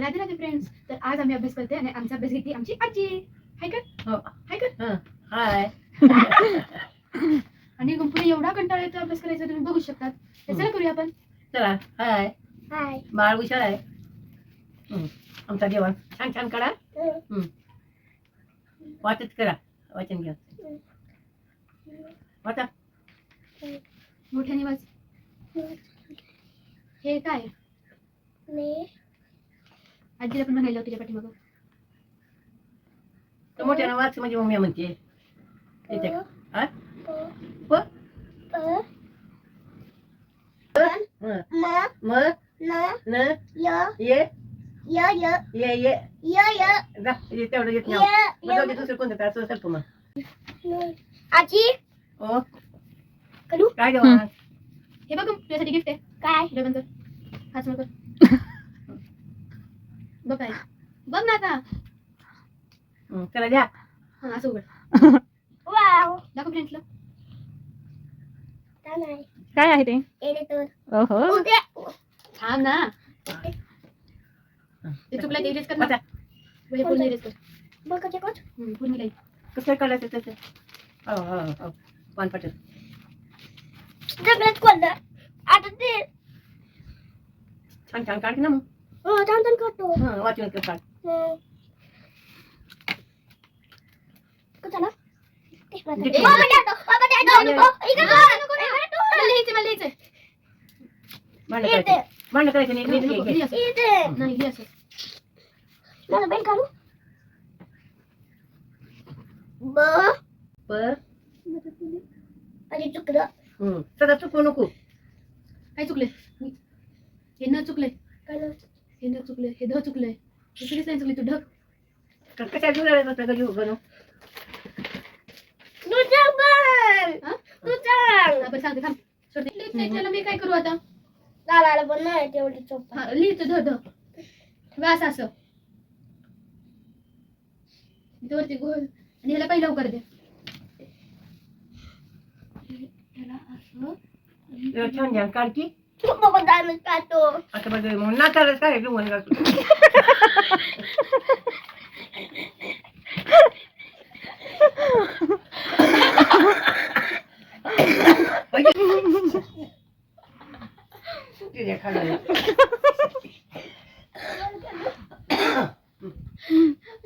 Radhe Radhe friends. तर आज आम्ही अभ्यास करते आणि आमचा अभ्यास घेते आमची आजी. हाय का? हो. हाय का? हाय. आणि गंपूला एवढा कंटाळा येतो अभ्यास करायचा, तुम्ही बघू शकता. तर चला करूया आपण. चला. हाय. हाय. बाळ हुशार आहे. आमचा जेवण छान छान करा. वाचत करा. वाचन घ्या. वाचा. मोठ्याने वाच. हे काय? आजीला पण म्हणायला तुझ्या पाठीमागं. तर मोठ्यानं वाच म्हणजे मम्मी म्हणते. येते का? हा? प. म. न. ये. ये. जा. ये तेवढं येत नाही. मग जाऊ दे, दुसरं कोणतं तर असं सरकू मग. आजी ओ. करू काय जेवण? हे बघ तुझ्यासाठी गिफ्ट आहे. काय? जेवण कर. हाच कर. बघ काय. बघ ना आता. चला द्या. हा असं उघड. वाव. दाखव फ्रेंड्सला. काय आहे ते? ओहो. थांब ना. ते चुकला ते इरेज कर ना. वही पूर्ण इरेज कर. बघ कसे कोच. पूर्ण काही. कसं करायचं तसं? हो. पानपट. सगळंच कोणतं. आता ते छान छान काढ ना मग. छान छान करतो. वाचून काढ. चला. भांडण करायचं नाही. नाही असं. मला बेल काढू. पर आणि चुकलं. सदा चुकू नको. काय चुकले? हे न चुकले. हे न चुकले. हे ध चुकले. दुसरीच नाही चुकली. तू ढग. कशा जुळायला होता का जीव बनव. आपण सांगते थांब. लिहित नाही त्याला मी काय करू आता? लावायला पण नाही तेवढी चोप. लिहितो ध ध. वास असं. वरती गोल आणि ह्याला पहिला लवकर दे. ह्याला असं छान छान काढ की. बाबा डायमंड काढतो. आता बघ मग नाचायला काय घेऊन काढतो. तुझ्या खाली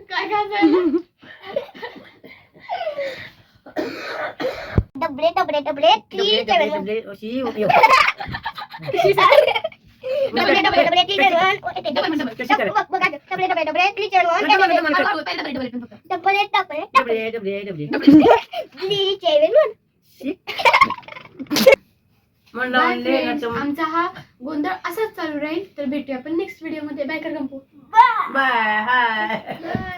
काय काय डबडे अशी आमचा हा गोंधळ असाच चालू राहील. तर भेटूया आपण नेक्स्ट व्हिडिओ मध्ये. बाय कर गंपू. बाय. हाय.